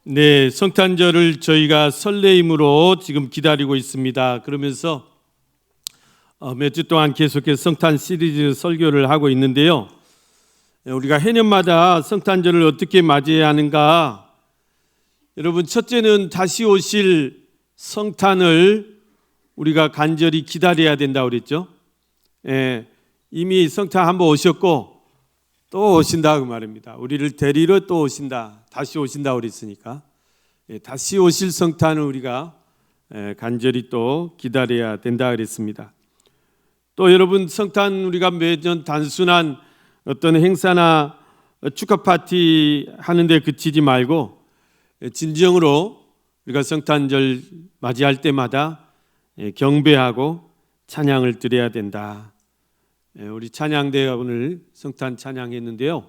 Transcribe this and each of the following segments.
네, 성탄절을 저희가 설레임으로 지금 기다리고 있습니다. 그러면서 몇 주 동안 계속해서 성탄 시리즈 설교를 하고 있는데요. 우리가 해년마다 성탄절을 어떻게 맞이해야 하는가? 여러분, 첫째는 다시 오실 성탄을 우리가 간절히 기다려야 된다고 그랬죠. 이미 성탄 한번 오셨고 또 오신다 그 말입니다. 우리를 데리러 또 오신다, 다시 오신다 그랬으니까 다시 오실 성탄을 우리가 간절히 또 기다려야 된다 그랬습니다. 또 여러분, 성탄 우리가 매년 단순한 어떤 행사나 축하 파티 하는데 그치지 말고 진정으로 우리가 성탄절 맞이할 때마다 경배하고 찬양을 드려야 된다. 우리 찬양대가 오늘 성탄 찬양했는데요.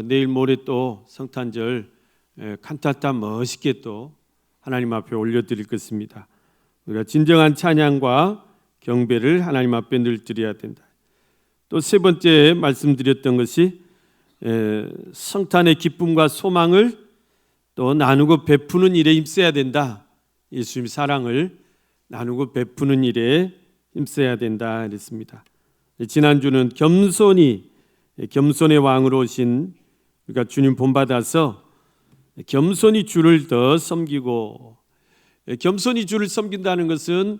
내일 모레 또 성탄절 칸타타 멋있게 또 하나님 앞에 올려드릴 것입니다. 우리가 진정한 찬양과 경배를 하나님 앞에 늘 드려야 된다. 또 세 번째 말씀드렸던 것이 성탄의 기쁨과 소망을 또 나누고 베푸는 일에 힘써야 된다. 예수님의 사랑을 나누고 베푸는 일에 힘써야 된다 그랬습니다. 지난주는 겸손의 왕으로 오신 우리가 주님 본받아서 겸손히 주를 더 섬기고, 겸손히 주를 섬긴다는 것은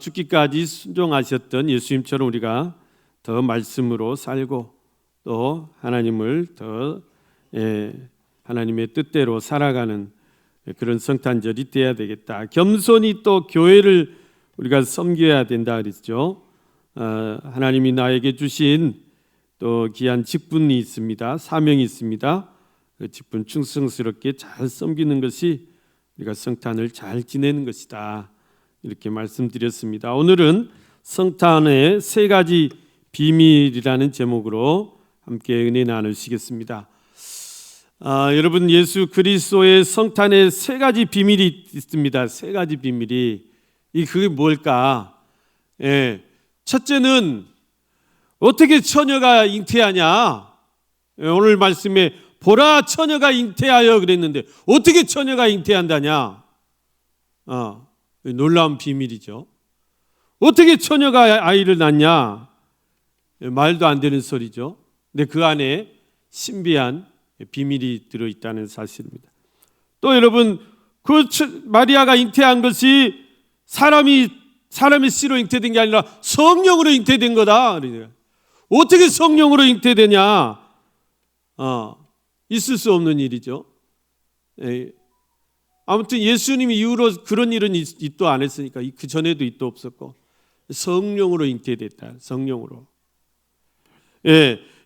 죽기까지 순종하셨던 예수님처럼 우리가 더 말씀으로 살고 또 하나님을 더 하나님의 뜻대로 살아가는 그런 성탄절이 돼야 되겠다. 겸손히 또 교회를 우리가 섬겨야 된다 그랬죠. 하나님이 나에게 주신 또 귀한 직분이 있습니다. 사명이 있습니다. 그 직분 충성스럽게 잘 섬기는 것이 우리가 성탄을 잘 지내는 것이다. 이렇게 말씀드렸습니다. 오늘은 성탄의 세 가지 비밀이라는 제목으로 함께 은혜 나누시겠습니다. 여러분, 예수 그리스도의 성탄의 세 가지 비밀이 있습니다. 세 가지 비밀이 그게 뭘까? 첫째는 어떻게 처녀가 잉태하냐? 오늘 말씀에 보라 처녀가 잉태하여 그랬는데 어떻게 처녀가 잉태한다냐? 놀라운 비밀이죠. 어떻게 처녀가 아이를 낳냐? 말도 안 되는 소리죠. 근데 그 안에 신비한 비밀이 들어있다는 사실입니다. 또 여러분, 그 마리아가 잉태한 것이 사람의 씨로 잉태된 게 아니라 성령으로 잉태된 거다. 어떻게 성령으로 잉태되냐? 있을 수 없는 일이죠. 아무튼 예수님 이후로 그런 일은 있도 안 했으니까 그 전에도 있도 없었고 성령으로 잉태됐다. 성령으로.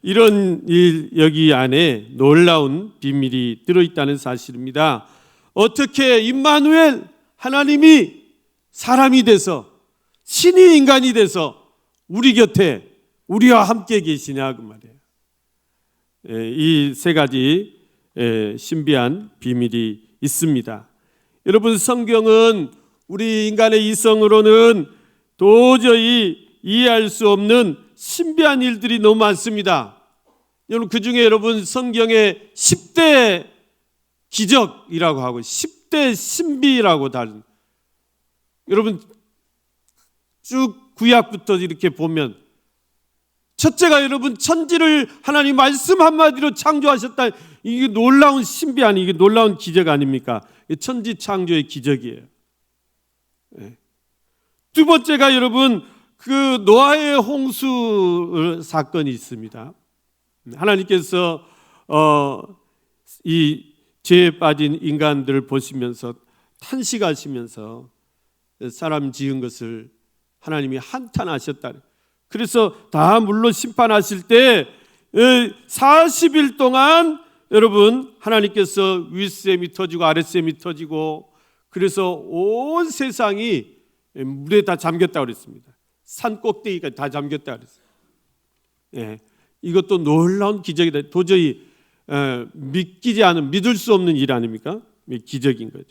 이런 일 여기 안에 놀라운 비밀이 들어있다는 사실입니다. 어떻게 임마누엘 하나님이 사람이 돼서 신이 인간이 돼서 우리 곁에 우리와 함께 계시냐 그 말이에요. 이 세 가지 신비한 비밀이 있습니다. 여러분, 성경은 우리 인간의 이성으로는 도저히 이해할 수 없는 신비한 일들이 너무 많습니다. 여러분, 그 중에 여러분 성경의 10대 기적이라고 하고 10대 신비라고 다른, 여러분 쭉 구약부터 이렇게 보면 첫째가 여러분 천지를 하나님 말씀 한마디로 창조하셨다. 이게 놀라운 신비한, 이게 놀라운 기적 아닙니까? 천지 창조의 기적이에요. 두 번째가 여러분 그 노아의 홍수 사건이 있습니다. 하나님께서 이 죄에 빠진 인간들을 보시면서 탄식하시면서 사람 지은 것을 하나님이 한탄하셨다. 그래서 다 물로 심판하실 때 40일 동안 여러분 하나님께서 윗샘이 터지고 아랫샘이 터지고 그래서 온 세상이 물에 다 잠겼다고 그랬습니다. 산 꼭대기까지 다 잠겼다고 그랬어요. 이것도 놀라운 기적이다. 도저히 믿을 수 없는 일 아닙니까? 기적인 거죠.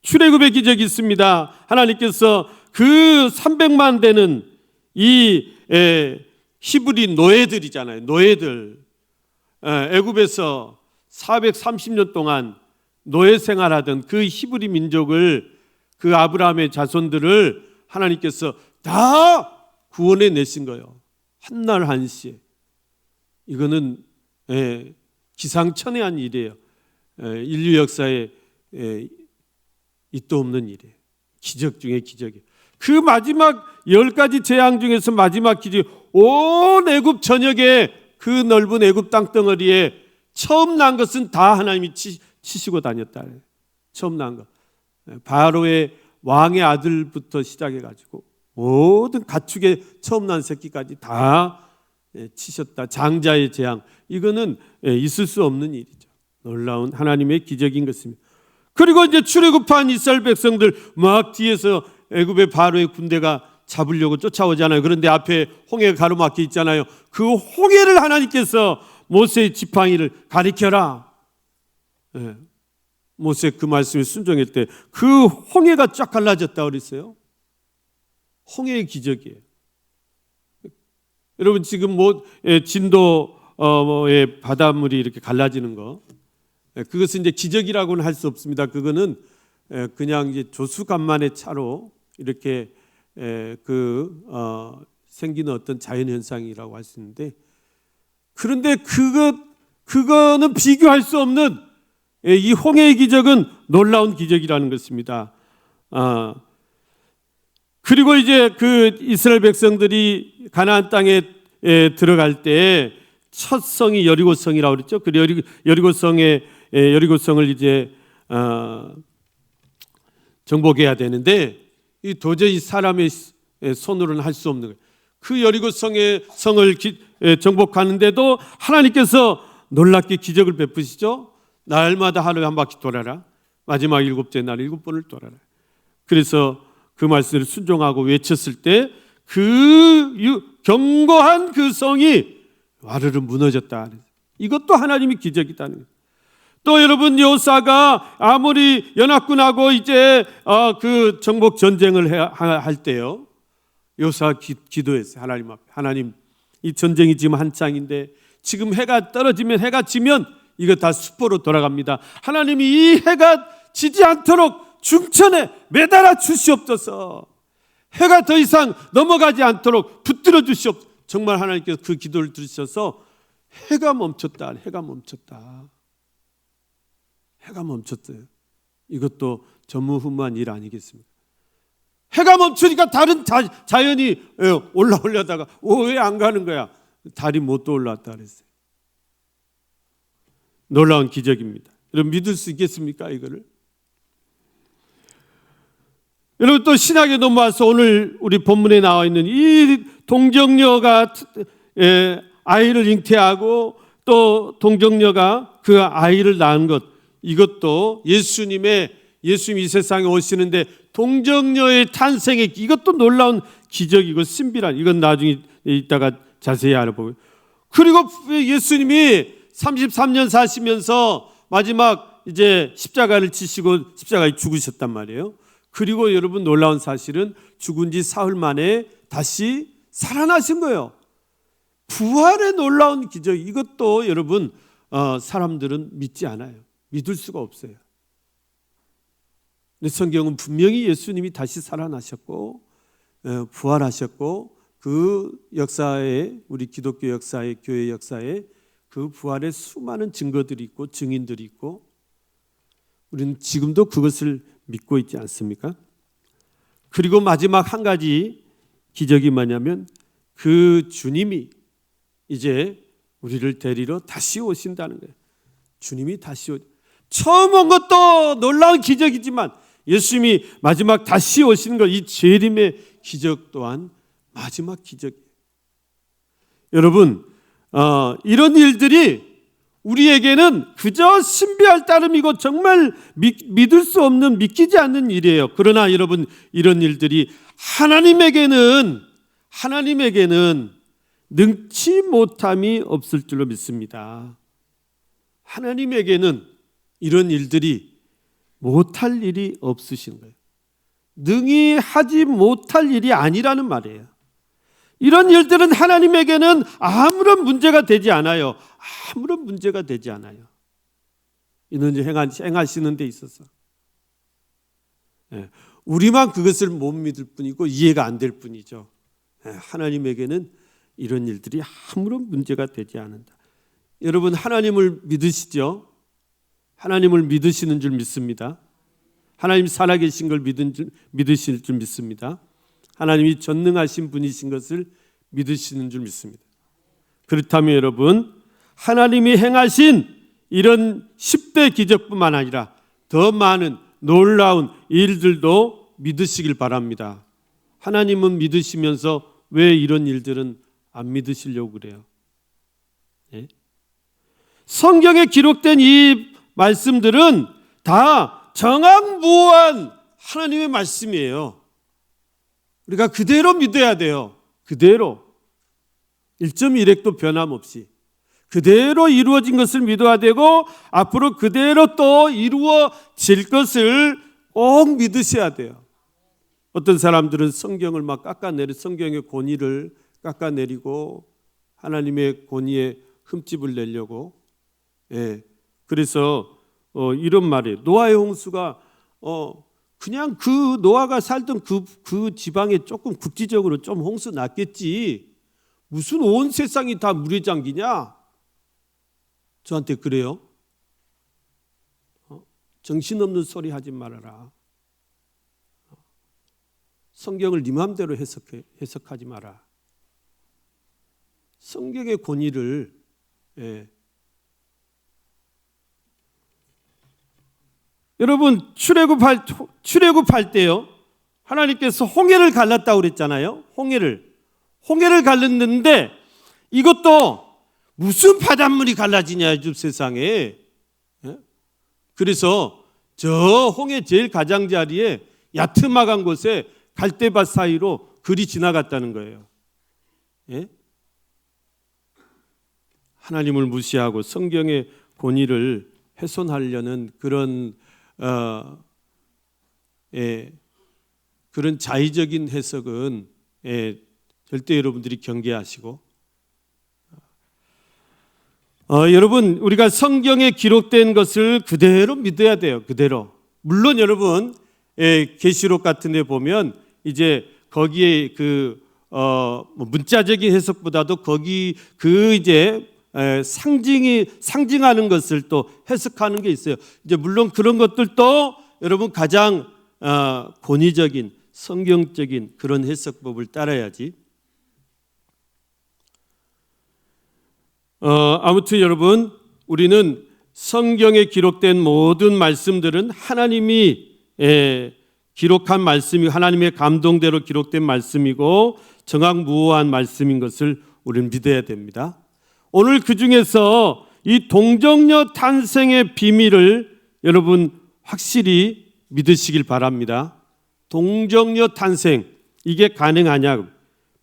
출애굽의 기적이 있습니다. 하나님께서 그 300만 되는 이 히브리 노예들이잖아요. 노예들 애굽에서 430년 동안 노예 생활하던 그 히브리 민족을, 그 아브라함의 자손들을 하나님께서 다 구원해 내신 거예요. 한날 한시에. 이거는 기상천외한 일이에요. 인류 역사에 있도 없는 일이에요. 기적 중에 기적이에요. 그 마지막 10가지 재앙 중에서 마지막 기적, 온 애굽 전역에, 그 넓은 애굽 땅덩어리에 처음 난 것은 다 하나님이 치시고 다녔다. 처음 난 것. 바로의 왕의 아들부터 시작해가지고 모든 가축의 처음 난 새끼까지 다 치셨다. 장자의 재앙. 이거는 있을 수 없는 일이죠. 놀라운 하나님의 기적인 것입니다. 그리고 이제 출애굽한 이스라엘 백성들 막 뒤에서 애굽의 바로의 군대가 잡으려고 쫓아오잖아요. 그런데 앞에 홍해가 가로막혀 있잖아요. 그 홍해를 하나님께서 모세의 지팡이를 가리켜라. 모세 그 말씀에 순종할 때 그 홍해가 쫙 갈라졌다 그랬어요. 홍해의 기적이에요. 여러분 지금 진도의 바닷물이 이렇게 갈라지는 거, 그것은 이제 기적이라고는 할 수 없습니다. 그거는 그냥 이제 조수간만의 차로 이렇게 생기는 어떤 자연 현상이라고 할 수 있는데, 그런데 그거는 비교할 수 없는 이 홍해의 기적은 놀라운 기적이라는 것입니다. 그리고 이제 그 이스라엘 백성들이 가나안 땅에 들어갈 때 첫 성이 여리고성이라고 그랬죠. 그 여리고성을 이제 정복해야 되는데 이 도저히 사람의 손으로는 할 수 없는 거예요. 그 여리고성의 성을 정복하는데도 하나님께서 놀랍게 기적을 베푸시죠. 날마다 하루에 한 바퀴 돌아라. 마지막 7째 날 7번을 돌아라. 그래서 그 말씀을 순종하고 외쳤을 때 그 견고한 그 성이 와르르 무너졌다. 이것도 하나님의 기적이다는 거예요. 또 여러분, 요사가 아무리 연합군하고 이제 그 정복 전쟁을 할 때요, 요사 기도했어요. 하나님 앞에. 하나님, 이 전쟁이 지금 한창인데 지금 해가 떨어지면, 해가 지면 이거 다 수포로 돌아갑니다. 하나님이 이 해가 지지 않도록 중천에 매달아 주시옵소서. 해가 더 이상 넘어가지 않도록 붙들어 주시옵소서. 정말 하나님께서 그 기도를 들으셔서 해가 멈췄다. 해가 멈췄다. 해가 멈췄어요. 이것도 전무후무한 일 아니겠습니까? 해가 멈추니까 다른 자연이 올라오려다가 왜 안 가는 거야? 달이 못 떠올랐다 그랬어요. 놀라운 기적입니다. 여러분 믿을 수 있겠습니까? 이거를? 여러분 또 신학에 넘어와서 오늘 우리 본문에 나와 있는 이 동정녀가 아이를 잉태하고 또 동정녀가 그 아이를 낳은 것, 이것도 예수님이 이 세상에 오시는데 동정녀의 탄생에, 이것도 놀라운 기적이고 신비란, 이건 나중에 이따가 자세히 알아보고요. 그리고 예수님이 33년 사시면서 마지막 이제 십자가를 치시고 십자가에 죽으셨단 말이에요. 그리고 여러분 놀라운 사실은 죽은 지 사흘 만에 다시 살아나신 거예요. 부활의 놀라운 기적, 이것도 여러분 사람들은 믿지 않아요. 믿을 수가 없어요. 근데 성경은 분명히 예수님이 다시 살아나셨고 부활하셨고, 그 역사에, 우리 기독교 역사에, 교회 역사에 그 부활의 수많은 증거들이 있고 증인들이 있고, 우리는 지금도 그것을 믿고 있지 않습니까? 그리고 마지막 한 가지 기적이 뭐냐면 그 주님이 이제 우리를 데리러 다시 오신다는 거예요. 주님이 다시 처음 온 것도 놀라운 기적이지만 예수님이 마지막 다시 오시는 것, 이 재림의 기적 또한 마지막 기적이에요. 여러분 이런 일들이 우리에게는 그저 신비할 따름이고 정말 믿을 수 없는, 믿기지 않는 일이에요. 그러나 여러분 이런 일들이 하나님에게는 능치 못함이 없을 줄로 믿습니다. 하나님에게는 이런 일들이 못할 일이 없으신 거예요. 능히 하지 못할 일이 아니라는 말이에요. 이런 일들은 하나님에게는 아무런 문제가 되지 않아요. 아무런 문제가 되지 않아요. 이런 일 행하시는 데 있어서. 우리만 그것을 못 믿을 뿐이고 이해가 안 될 뿐이죠. 하나님에게는 이런 일들이 아무런 문제가 되지 않는다. 여러분, 하나님을 믿으시죠? 하나님을 믿으시는 줄 믿습니다. 하나님 살아계신 걸 믿으실 줄 믿습니다. 하나님이 전능하신 분이신 것을 믿으시는 줄 믿습니다. 그렇다면 여러분, 하나님이 행하신 이런 10대 기적뿐만 아니라 더 많은 놀라운 일들도 믿으시길 바랍니다. 하나님은 믿으시면서 왜 이런 일들은 안 믿으시려고 그래요? 예? 성경에 기록된 이 말씀들은 다 정확무한 하나님의 말씀이에요. 우리가 그대로 믿어야 돼요. 그대로 1.1획도 변함없이 그대로 이루어진 것을 믿어야 되고 앞으로 그대로 또 이루어질 것을 꼭 믿으셔야 돼요. 어떤 사람들은 성경을 막 성경의 권위를 깎아내리고 하나님의 권위에 흠집을 내려고, 그래서 이런 말이에요. 노아의 홍수가 그냥 그 노아가 살던 그 지방에 조금 국지적으로 좀 홍수 났겠지, 무슨 온 세상이 다 물에 잠기냐? 저한테 그래요. 정신없는 소리 하지 말아라. 성경을 네 마음대로 해석하지 마라. 성경의 권위를 여러분, 출애굽할 때요, 하나님께서 홍해를 갈랐다고 그랬잖아요. 홍해를 갈랐는데 이것도 무슨 바닷물이 갈라지냐, 이 세상에. 그래서 저 홍해 제일 가장자리에 야트막한 곳에 갈대밭 사이로 글이 지나갔다는 거예요. 하나님을 무시하고 성경의 권위를 훼손하려는 그런 자의적인 해석은 절대 여러분들이 경계하시고, 여러분, 우리가 성경에 기록된 것을 그대로 믿어야 돼요. 그대로. 물론 여러분, 계시록 같은 데 보면 이제 거기에 문자적인 해석보다도 거기 이제 상징하는 것을 또 해석하는 게 있어요. 이제 물론 그런 것들도 여러분 가장 권위적인 성경적인 그런 해석법을 따라야지. 아무튼 여러분, 우리는 성경에 기록된 모든 말씀들은 하나님이 기록한 말씀이 하나님의 감동대로 기록된 말씀이고 정확무오한 말씀인 것을 우리는 믿어야 됩니다. 오늘 그 중에서 이 동정녀 탄생의 비밀을 여러분 확실히 믿으시길 바랍니다. 동정녀 탄생, 이게 가능하냐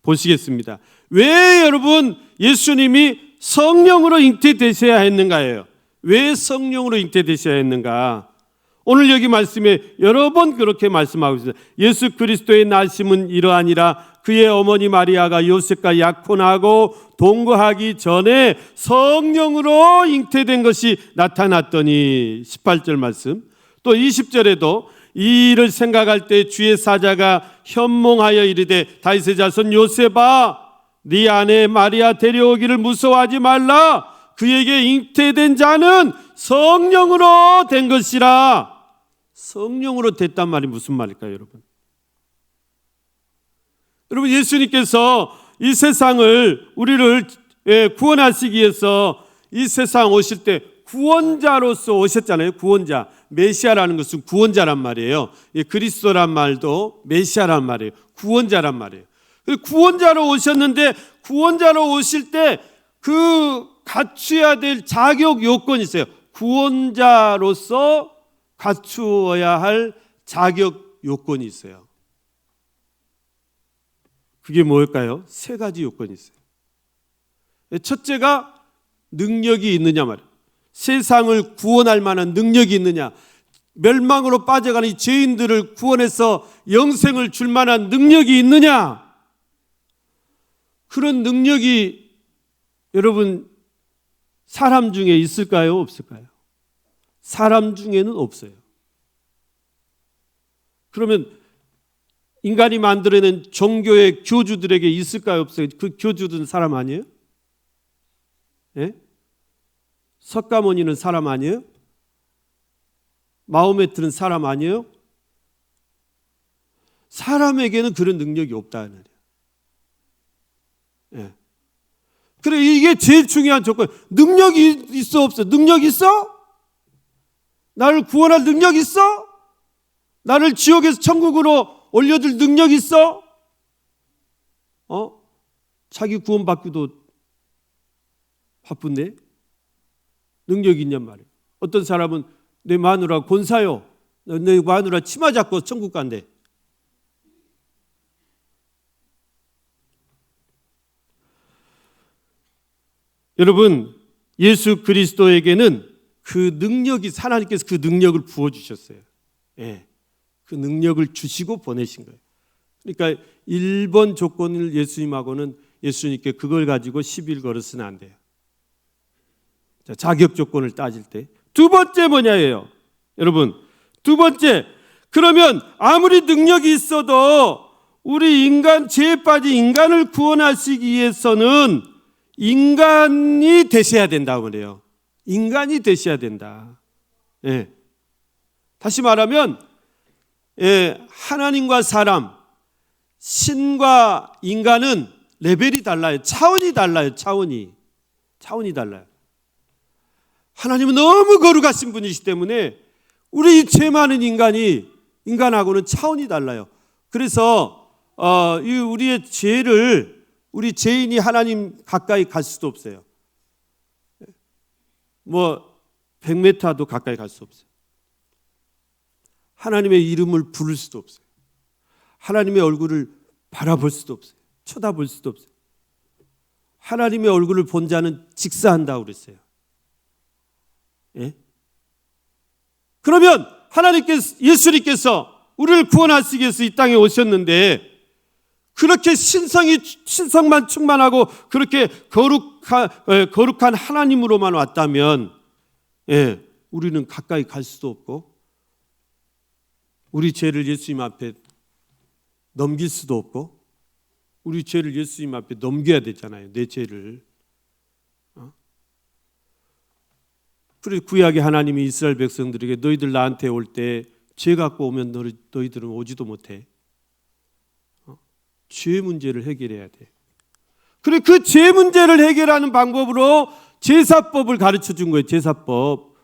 보시겠습니다. 왜 여러분 예수님이 성령으로 잉태되셔야 했는가예요? 왜 성령으로 잉태되셔야 했는가? 오늘 여기 말씀에 여러 번 그렇게 말씀하고 있습니다. 예수 그리스도의 나심은 이러하니라. 그의 어머니 마리아가 요셉과 약혼하고 동거하기 전에 성령으로 잉태된 것이 나타났더니, 18절 말씀. 또 20절에도 이 일을 생각할 때 주의 사자가 현몽하여 이르되 다윗의 자손 요셉아, 네 아내 마리아 데려오기를 무서워하지 말라. 그에게 잉태된 자는 성령으로 된 것이라. 성령으로 됐단 말이 무슨 말일까요, 여러분? 여러분, 예수님께서 이 세상을 우리를 구원하시기 위해서 이 세상 오실 때 구원자로서 오셨잖아요. 구원자, 메시아라는 것은 구원자란 말이에요. 그리스도란 말도 메시아란 말이에요. 구원자란 말이에요. 구원자로 오셨는데 구원자로 오실 때 그 갖춰야 될 자격 요건이 있어요. 구원자로서 갖추어야 할 자격 요건이 있어요. 그게 뭘까요? 세 가지 요건이 있어요. 첫째가 능력이 있느냐 말이에요. 세상을 구원할 만한 능력이 있느냐, 멸망으로 빠져가는 이 죄인들을 구원해서 영생을 줄 만한 능력이 있느냐. 그런 능력이 여러분 사람 중에 있을까요? 없을까요? 사람 중에는 없어요. 그러면 인간이 만들어낸 종교의 교주들에게 있을까요? 없어요? 그 교주들은 사람 아니에요? 예? 석가모니는 사람 아니에요? 마호메트는 사람 아니에요? 사람에게는 그런 능력이 없다는 거예요. 예. 그래, 이게 제일 중요한 조건. 능력이 있어 없어? 능력 있어? 나를 구원할 능력 있어? 나를 지옥에서 천국으로 올려줄 능력 있어? 자기 구원받기도 바쁜데 능력이 있냔 말이에요. 어떤 사람은 내 마누라 권사요. 내 마누라 치마 잡고 천국 간대. 여러분, 예수 그리스도에게는 그 능력이, 하나님께서 그 능력을 부어주셨어요. 예, 그 능력을 주시고 보내신 거예요. 그러니까 1번 조건을 예수님하고는 예수님께 그걸 가지고 시비를 걸어서는 안 돼요. 자, 자격 조건을 따질 때. 두 번째 뭐냐예요. 여러분, 두 번째, 그러면 아무리 능력이 있어도 우리 인간, 죄에 빠진 인간을 구원하시기 위해서는 인간이 되셔야 된다고 그래요. 인간이 되셔야 된다. 예. 다시 말하면 하나님과 사람, 신과 인간은 레벨이 달라요. 차원이 달라요. 차원이 달라요. 하나님은 너무 거룩하신 분이시기 때문에 우리 죄 많은 인간하고는 차원이 달라요. 그래서 우리의 죄를, 우리 죄인이 하나님 가까이 갈 수도 없어요. 100m도 가까이 갈 수 없어요. 하나님의 이름을 부를 수도 없어요. 하나님의 얼굴을 바라볼 수도 없어요. 쳐다볼 수도 없어요. 하나님의 얼굴을 본 자는 직사한다고 그랬어요. 예? 그러면 예수님께서 우리를 구원하시기 위해서 이 땅에 오셨는데 그렇게 신성만 충만하고 그렇게 거룩한 하나님으로만 왔다면 우리는 가까이 갈 수도 없고 우리 죄를 예수님 앞에 넘길 수도 없고 우리 죄를 예수님 앞에 넘겨야 되잖아요. 내 죄를. 그래서 구약의 하나님이 이스라엘 백성들에게 너희들 나한테 올 때 죄 갖고 오면 너희들은 오지도 못해. 죄 문제를 해결해야 돼. 그리고 그 죄 문제를 해결하는 방법으로 제사법을 가르쳐 준 거예요. 제사법.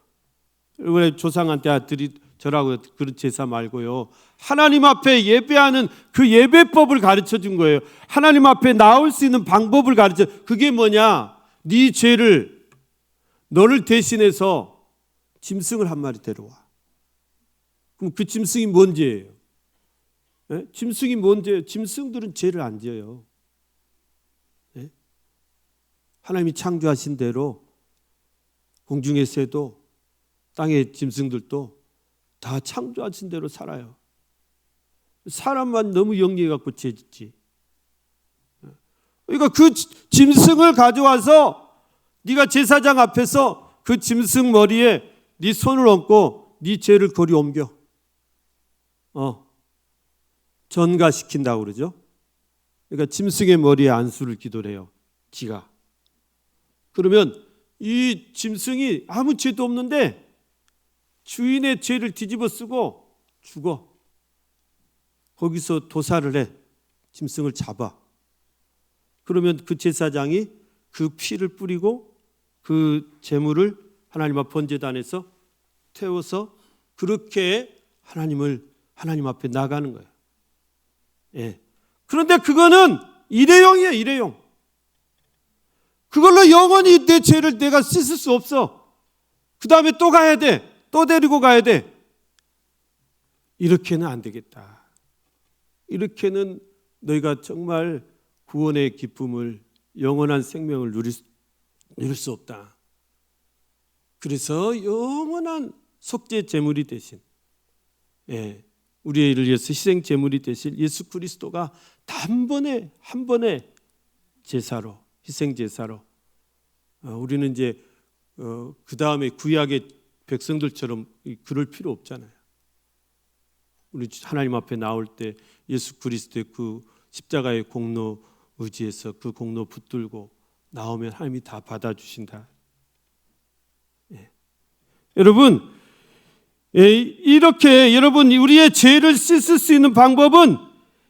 왜 조상한테 아들이 저라고 그런 제사 말고요. 하나님 앞에 예배하는 그 예배법을 가르쳐 준 거예요. 하나님 앞에 나올 수 있는 방법을 가르쳐. 그게 뭐냐? 네 죄를 너를 대신해서 짐승을 한 마리 데려와. 그럼 그 짐승이 뭔 죄예요? 네? 짐승이 뭔 죄예요? 짐승들은 죄를 안 지어요. 네? 하나님이 창조하신 대로 공중의 새도 땅의 짐승들도 다 창조하신 대로 살아요. 사람만 너무 영리해갖고 죄 짓지. 그러니까 그 짐승을 가져와서 네가 제사장 앞에서 그 짐승 머리에 네 손을 얹고 네 죄를 거리 옮겨. 전가시킨다고 그러죠. 그러니까 짐승의 머리에 안수를 기도를 해요. 지가. 그러면 이 짐승이 아무 죄도 없는데 주인의 죄를 뒤집어 쓰고 죽어. 거기서 도살을 해. 짐승을 잡아. 그러면 그 제사장이 그 피를 뿌리고 그 제물을 하나님 앞 번제단에서 태워서 그렇게 하나님 앞에 나가는 거예요. 예. 그런데 그거는 일회용이에요. 일회용. 그걸로 영원히 내 죄를 내가 씻을 수 없어. 그 다음에 또 가야 돼. 또 데리고 가야 돼. 이렇게는 안 되겠다. 이렇게는 너희가 정말 구원의 기쁨을, 영원한 생명을 누릴 수 없다. 그래서 영원한 속죄 제물이 되신 우리의 일을 위해서 희생 제물이 되실 예수 그리스도가 한 번의 제사로, 희생 제사로 우리는 이제 그 다음에 구약의 백성들처럼 그럴 필요 없잖아요. 우리 하나님 앞에 나올 때 예수 그리스도의 그 십자가의 공로 의지해서 그 공로 붙들고 나오면 하나님이 다 받아주신다. 예. 여러분, 이렇게 여러분 우리의 죄를 씻을 수 있는 방법은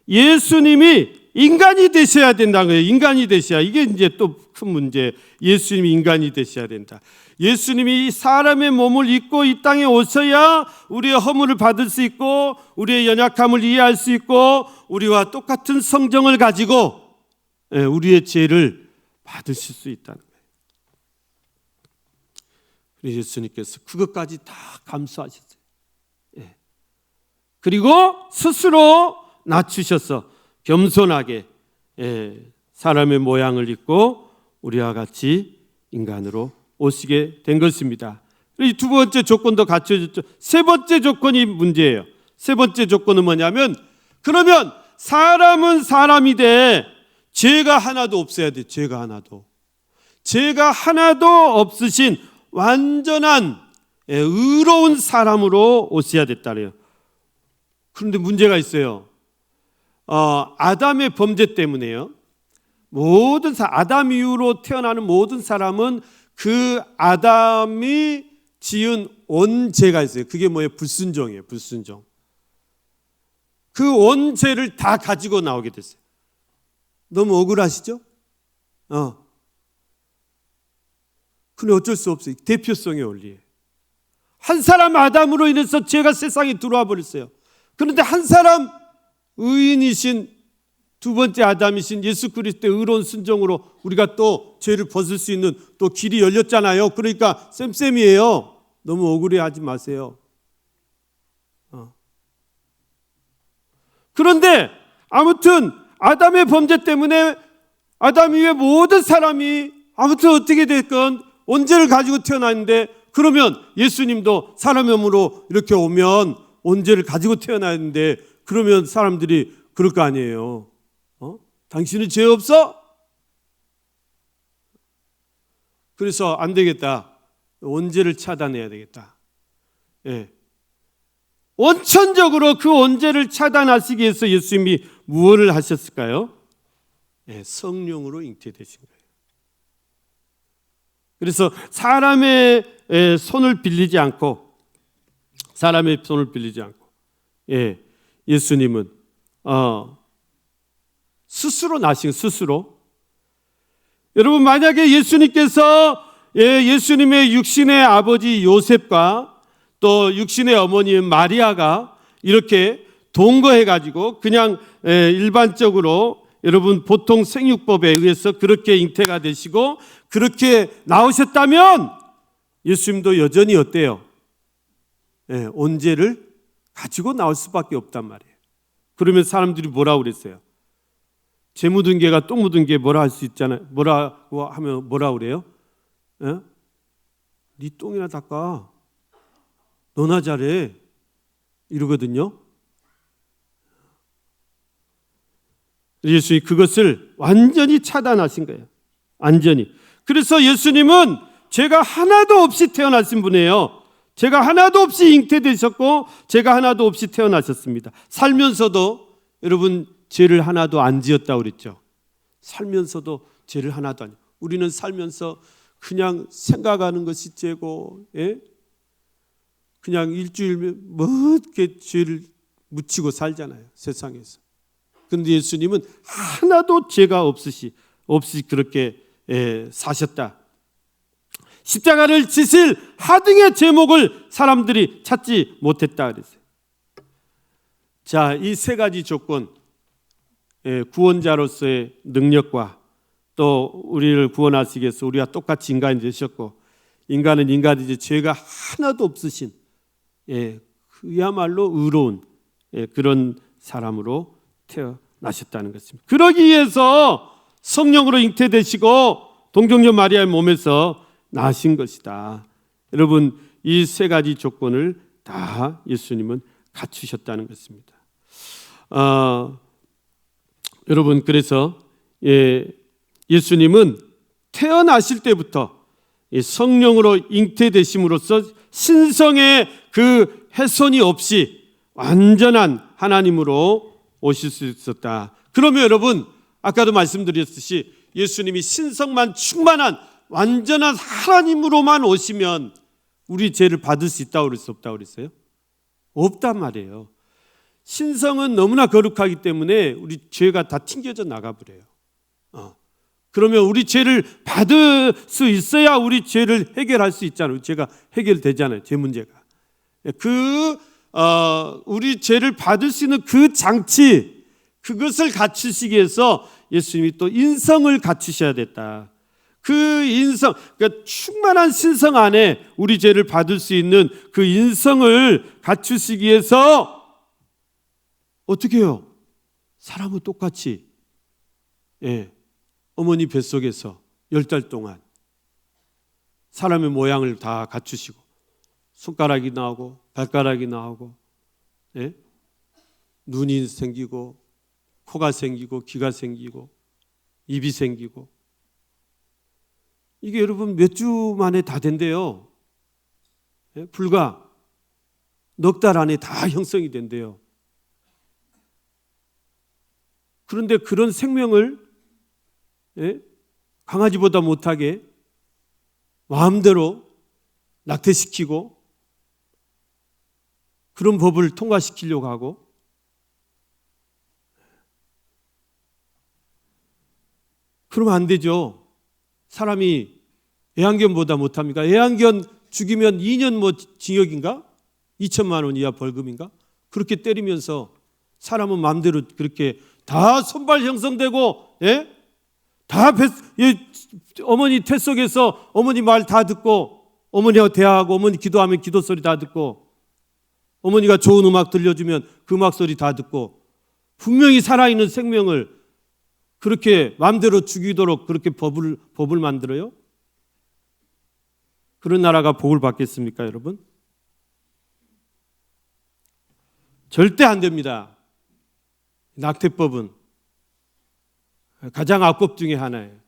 예수님이 인간이 되셔야 된다는 거예요. 인간이 되셔야. 이게 이제 또 큰 문제. 예수님이 인간이 되셔야 된다. 예수님이 사람의 몸을 입고 이 땅에 오셔야 우리의 허물을 받을 수 있고 우리의 연약함을 이해할 수 있고 우리와 똑같은 성정을 가지고 우리의 죄를 받으실 수 있다는 거예요. 그래서 예수님께서 그것까지 다 감수하셨어요. 그리고 스스로 낮추셔서 겸손하게 사람의 모양을 입고 우리와 같이 인간으로 오시게 된 것입니다. 이 두 번째 조건도 갖춰졌죠. 세 번째 조건이 문제예요. 세 번째 조건은 뭐냐면 그러면 사람은 사람이 돼 죄가 하나도 없어야 돼. 죄가 하나도 없으신 완전한 의로운 사람으로 오셔야 됐다래요. 그런데 문제가 있어요. 아담의 범죄 때문에요. 아담 이후로 태어나는 모든 사람은 그 아담이 지은 원죄가 있어요. 그게 뭐예요? 불순종이에요. 불순종. 그 원죄를 다 가지고 나오게 됐어요. 너무 억울하시죠? 근데 어쩔 수 없어요. 대표성의 원리예요. 한 사람 아담으로 인해서 죄가 세상에 들어와 버렸어요. 그런데 한 사람 의인이신 두 번째 아담이신 예수 그리스도의 의로운 순종으로 우리가 또 죄를 벗을 수 있는 또 길이 열렸잖아요. 그러니까 쌤쌤이에요. 너무 억울해하지 마세요. 그런데 아무튼 아담의 범죄 때문에 아담 이외 모든 사람이 아무튼 어떻게 됐건 원죄를 가지고 태어났는데 그러면 예수님도 사람의 몸으로 이렇게 오면 원죄를 가지고 태어났는데 그러면 사람들이 그럴 거 아니에요. 당신은 죄 없어? 그래서 안 되겠다. 원죄를 차단해야 되겠다. 원천적으로 그 원죄를 차단하시기 위해서 예수님이 무엇을 하셨을까요? 성령으로 잉태되신 거예요. 그래서 사람의 손을 빌리지 않고 예수님은 스스로 나신 스스로. 여러분 만약에 예수님께서 예수님의 육신의 아버지 요셉과 또 육신의 어머니 마리아가 이렇게 동거해가지고 그냥 일반적으로 여러분 보통 생육법에 의해서 그렇게 잉태가 되시고 그렇게 나오셨다면 예수님도 여전히 어때요? 원죄를 가지고 나올 수밖에 없단 말이에요. 그러면 사람들이 뭐라고 그랬어요? 재 묻은 개가 똥 묻은 개 뭐라 할 수 있잖아요. 뭐라고 하면 뭐라 그래요? 네 똥이나 닦아. 너나 잘해. 이러거든요. 예수님이 그것을 완전히 차단하신 거예요. 완전히. 그래서 예수님은 죄가 하나도 없이 태어나신 분이에요. 죄가 하나도 없이 잉태되셨고 죄가 하나도 없이 태어나셨습니다. 살면서도 여러분 죄를 하나도 안 지었다고 그랬죠. 살면서도 죄를 하나도 안. 우리는 살면서 그냥 생각하는 것이 죄고, 그냥 일주일 몇 죄를 묻히고 살잖아요. 세상에서. 그런데 예수님은 하나도 죄가 없이 그렇게 사셨다. 십자가를 지실 하등의 제목을 사람들이 찾지 못했다 그랬어요. 자, 이 세 가지 조건, 구원자로서의 능력과 또 우리를 구원하시기 위해서 우리와 똑같이 인간이 되셨고 인간은 인간이지 죄가 하나도 없으신 그야말로 의로운 그런 사람으로 태어나셨다는 것입니다. 그러기 위해서 성령으로 잉태되시고 동정녀 마리아의 몸에서 나신 것이다. 여러분 이 세 가지 조건을 다 예수님은 갖추셨다는 것입니다. 여러분 그래서 예수님은 태어나실 때부터 이 성령으로 잉태되심으로써 신성의 그 훼손이 없이 완전한 하나님으로 오실 수 있었다. 그러면 여러분, 아까도 말씀드렸듯이 예수님이 신성만 충만한 완전한 하나님으로만 오시면 우리 죄를 받을 수 있다고 그럴 수 없다고 그랬어요? 없단 말이에요. 신성은 너무나 거룩하기 때문에 우리 죄가 다 튕겨져 나가버려요. 그러면 우리 죄를 받을 수 있어야 우리 죄를 해결할 수 있잖아요. 죄가 해결되잖아요. 죄 문제가. 우리 죄를 받을 수 있는 그 장치, 그것을 갖추시기 위해서 예수님이 또 인성을 갖추셔야 됐다. 그 인성, 그러니까 충만한 신성 안에 우리 죄를 받을 수 있는 그 인성을 갖추시기 위해서 어떻게 해요? 사람은 똑같이 어머니 뱃속에서 10달 동안 사람의 모양을 다 갖추시고 손가락이 나오고 발가락이 나오고 눈이 생기고 코가 생기고 귀가 생기고 입이 생기고 이게 여러분 몇 주 만에 다 된대요. 불과 넉 달 안에 다 형성이 된대요. 그런데 그런 생명을 강아지보다 못하게 마음대로 낙태시키고 그런 법을 통과시키려고 하고 그러면 안 되죠. 사람이 애완견보다 못합니까? 애완견 죽이면 2년 뭐 징역인가? 2천만 원 이하 벌금인가? 그렇게 때리면서 사람은 마음대로 그렇게 다 손발 형성되고 다 어머니 태 속에서 어머니 말 다 듣고 어머니하고 대화하고 어머니 기도하면 기도 소리 다 듣고 어머니가 좋은 음악 들려주면 그 음악 소리 다 듣고 분명히 살아있는 생명을 그렇게 마음대로 죽이도록 그렇게 법을 만들어요? 그런 나라가 복을 받겠습니까, 여러분? 절대 안 됩니다. 낙태법은 가장 악법 중에 하나예요.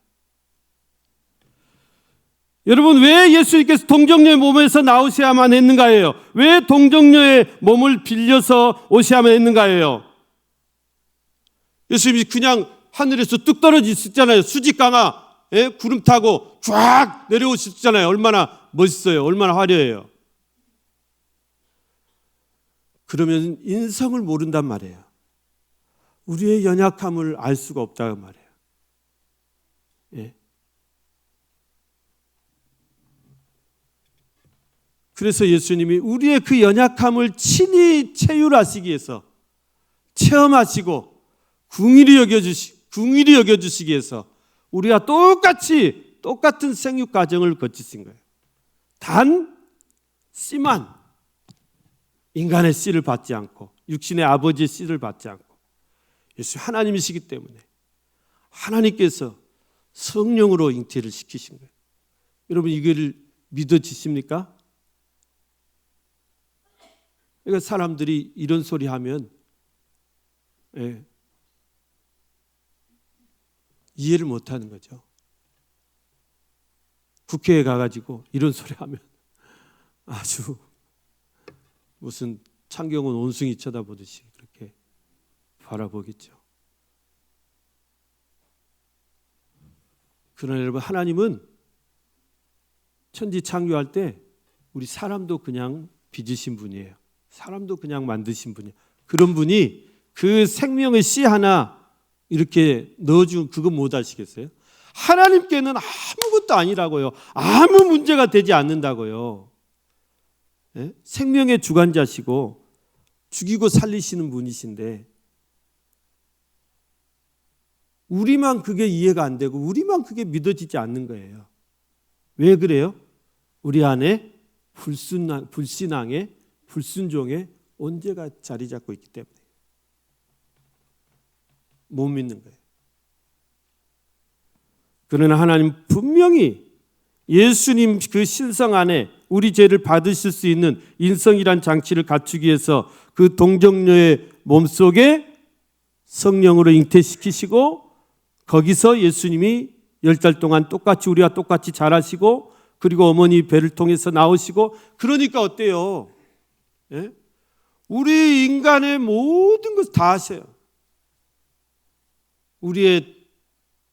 여러분, 왜 예수님께서 동정녀의 몸에서 나오셔야만 했는가예요? 왜 동정녀의 몸을 빌려서 오셔야만 했는가예요? 예수님이 그냥 하늘에서 뚝 떨어지셨잖아요. 수직강화 구름 타고 쫙 내려오셨잖아요. 얼마나 멋있어요. 얼마나 화려해요. 그러면 인성을 모른단 말이에요. 우리의 연약함을 알 수가 없다는 말이에요. 그래서 예수님이 우리의 그 연약함을 친히 체휼하시기 위해서 체험하시고 궁일이 여겨주시기 위해서 우리가 똑같은 생육 과정을 거치신 거예요. 단 씨만 인간의 씨를 받지 않고 육신의 아버지의 씨를 받지 않고 예수 하나님이시기 때문에 하나님께서 성령으로 잉태를 시키신 거예요. 여러분 이걸 믿어지십니까? 그러니까 사람들이 이런 소리 하면 이해를 못하는 거죠. 국회에 가가지고 이런 소리 하면 아주 무슨 창경은 온숭이 쳐다보듯이 그렇게 바라보겠죠. 그러나 여러분 하나님은 천지 창조할 때 우리 사람도 그냥 빚으신 분이에요. 사람도 그냥 만드신 분이에요. 그런 분이 그 생명의 씨 하나 이렇게 넣어준 그거 못 아시겠어요? 하나님께는 아무것도 아니라고요. 아무 문제가 되지 않는다고요. 생명의 주관자시고 죽이고 살리시는 분이신데 우리만 그게 이해가 안 되고 우리만 그게 믿어지지 않는 거예요. 왜 그래요? 우리 안에 불신앙의 불순종의 온재가 자리 잡고 있기 때문에 못 믿는 거예요. 그러나 하나님 분명히 예수님 그 신성 안에 우리 죄를 받으실 수 있는 인성이란 장치를 갖추기 위해서 그 동정녀의 몸속에 성령으로 잉태시키시고 거기서 예수님이 10달 동안 똑같이 우리와 똑같이 자라시고 그리고 어머니 배를 통해서 나오시고, 그러니까 어때요? 예? 우리 인간의 모든 것을 다 하세요. 우리의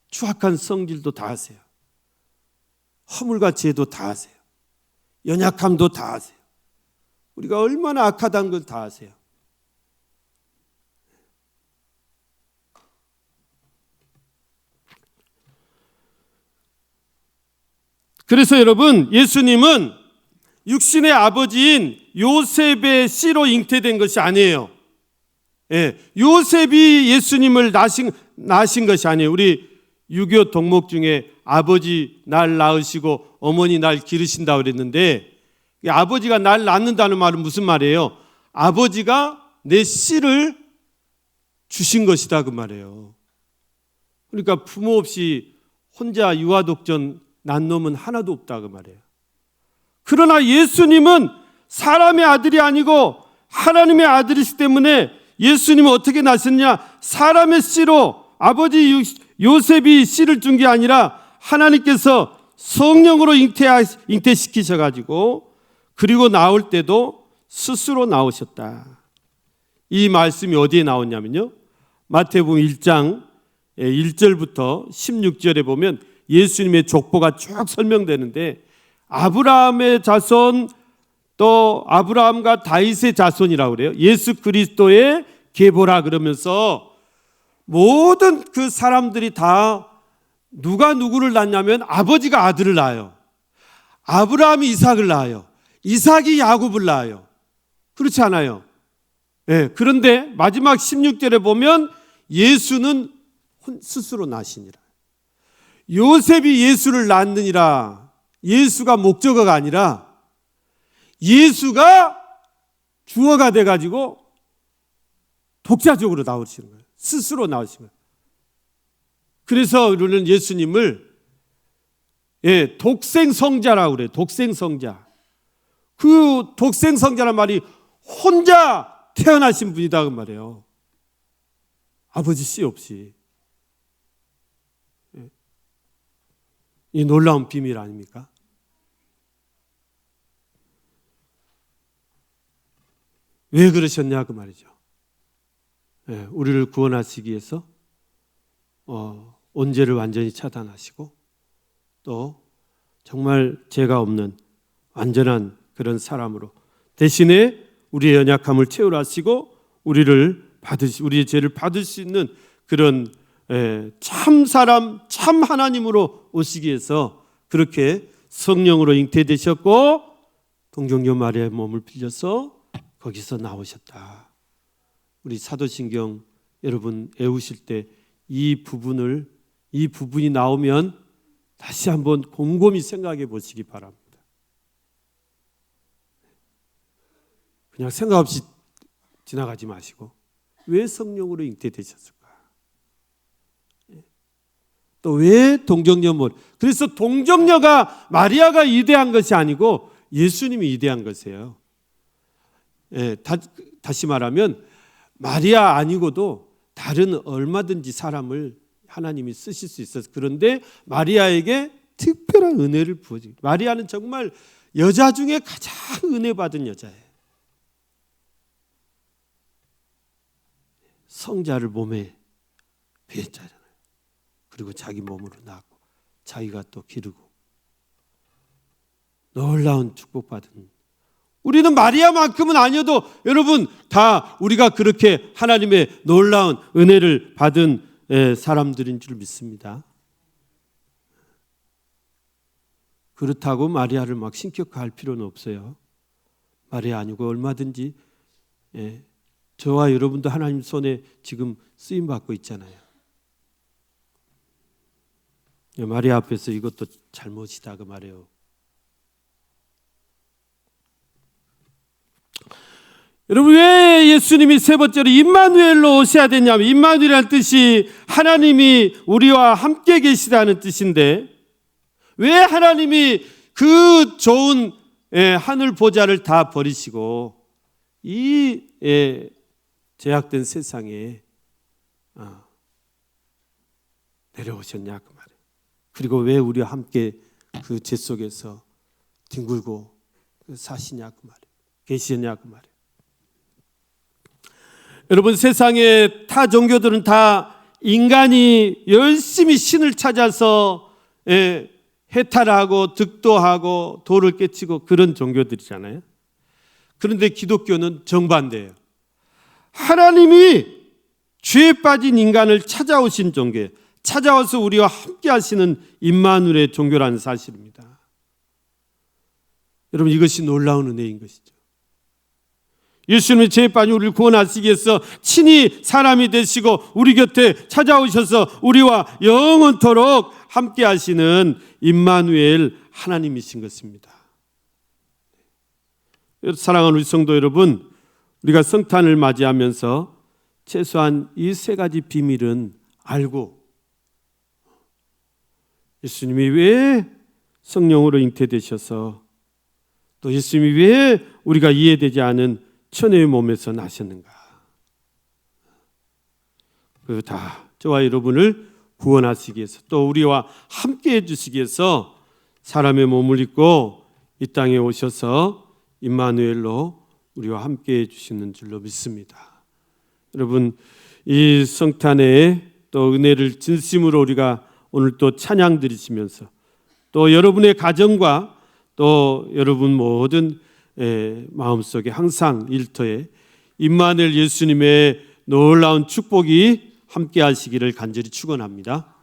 추악한 성질도 다 하세요. 허물과 죄도 다 하세요. 연약함도 다 하세요. 우리가 얼마나 악하다는 걸 다 하세요. 그래서 여러분, 예수님은 육신의 아버지인 요셉의 씨로 잉태된 것이 아니에요. 예, 요셉이 예수님을 낳으신 것이 아니에요. 우리 유교 덕목 중에 아버지 날 낳으시고 어머니 날 기르신다 그랬는데, 아버지가 날 낳는다는 말은 무슨 말이에요? 아버지가 내 씨를 주신 것이다 그 말이에요. 그러니까 부모 없이 혼자 유아독전 난 놈은 하나도 없다 그 말이에요. 그러나 예수님은 사람의 아들이 아니고 하나님의 아들이시기 때문에 예수님은 어떻게 나셨냐? 사람의 씨로, 아버지 요셉이 씨를 준 게 아니라 하나님께서 성령으로 잉태시키셔가지고, 그리고 나올 때도 스스로 나오셨다. 이 말씀이 어디에 나오냐면요, 마태복음 1장 1절부터 16절에 보면 예수님의 족보가 쭉 설명되는데, 아브라함의 자손, 또 아브라함과 다윗의 자손이라고 그래요. 예수 그리스도의 계보라 그러면서 모든 그 사람들이 다 누가 누구를 낳냐면 아버지가 아들을 낳아요. 아브라함이 이삭을 낳아요. 이삭이 야곱을 낳아요. 그렇지 않아요? 네, 그런데 마지막 16절에 보면 예수는 스스로 나시니라. 요셉이 예수를 낳느니라. 예수가 목적어가 아니라 예수가 주어가 돼가지고 독자적으로 나오시는 거예요. 스스로 나오시는 거예요. 그래서 우리는 예수님을 독생성자라고 그래요. 독생성자. 그 독생성자란 말이 혼자 태어나신 분이다 그 말이에요. 아버지 씨 없이. 이 놀라운 비밀 아닙니까? 왜 그러셨냐 그 말이죠. 우리를 구원하시기 위해서 온죄를 완전히 차단하시고, 또 정말 죄가 없는 완전한 그런 사람으로 대신에 우리의 연약함을 채우려 하시고 우리의 죄를 받을 수 있는 그런 참 사람, 참 하나님으로 오시기 위해서 그렇게 성령으로 잉태되셨고, 동정녀 마리아의 몸을 빌려서 거기서 나오셨다. 우리 사도신경 여러분 외우실 때 이 부분이 나오면 다시 한번 곰곰이 생각해 보시기 바랍니다. 그냥 생각 없이 지나가지 마시고, 왜 성령으로 잉태되셨을까? 또 왜 동정녀물? 그래서 동정녀가 마리아가 위대한 것이 아니고 예수님이 위대한 것이에요. 다시 말하면 마리아 아니고도 다른 얼마든지 사람을 하나님이 쓰실 수 있어서, 그런데 마리아에게 특별한 은혜를 부어주고, 마리아는 정말 여자 중에 가장 은혜 받은 여자예요. 성자를 몸에 배했잖아요. 그리고 자기 몸으로 낳고 자기가 또 기르고, 놀라운 축복받은, 우리는 마리아만큼은 아니어도 여러분 다 우리가 그렇게 하나님의 놀라운 은혜를 받은 사람들인 줄 믿습니다. 그렇다고 마리아를 막 신격화할 필요는 없어요. 마리아 아니고 얼마든지 저와 여러분도 하나님 손에 지금 쓰임 받고 있잖아요. 마리아 앞에서 이것도 잘못이다 그 말이에요. 여러분, 왜 예수님이 세 번째로 임마누엘로 오셔야 되냐면, 임마누엘이라는 뜻이 하나님이 우리와 함께 계시다는 뜻인데, 왜 하나님이 그 좋은 하늘 보좌를 다 버리시고 이 제약된 세상에 내려오셨냐 그 말이에요. 그리고 왜 우리와 함께 그 죄 속에서 뒹굴고 사시냐고 말이에요. 계시냐고 말이에요. 여러분, 세상의 타 종교들은 다 인간이 열심히 신을 찾아서 해탈하고 득도하고 도를 깨치고 그런 종교들이잖아요. 그런데 기독교는 정반대예요. 하나님이 죄에 빠진 인간을 찾아오신 종교예요. 찾아와서 우리와 함께 하시는 임마누엘의 종교라는 사실입니다. 여러분, 이것이 놀라운 은혜인 것이죠. 예수님이 죄에 빠진 우리를 구원하시기 위해서 친히 사람이 되시고 우리 곁에 찾아오셔서 우리와 영원토록 함께 하시는 임마누엘 하나님이신 것입니다. 사랑하는 우리 성도 여러분, 우리가 성탄을 맞이하면서 최소한 이 세 가지 비밀은 알고, 예수님이 왜 성령으로 잉태되셔서 또 예수님이 왜 우리가 이해되지 않은 천의 몸에서 나셨는가, 그 다 저와 여러분을 구원하시기 위해서 또 우리와 함께 해주시기 위해서 사람의 몸을 입고 이 땅에 오셔서 임마누엘로 우리와 함께 해주시는 줄로 믿습니다. 여러분, 이 성탄의 또 은혜를 진심으로 우리가 오늘 또 찬양 드리시면서 또 여러분의 가정과 또 여러분 모든 마음속에 항상 일터에 임마누엘 예수님의 놀라운 축복이 함께 하시기를 간절히 축원합니다.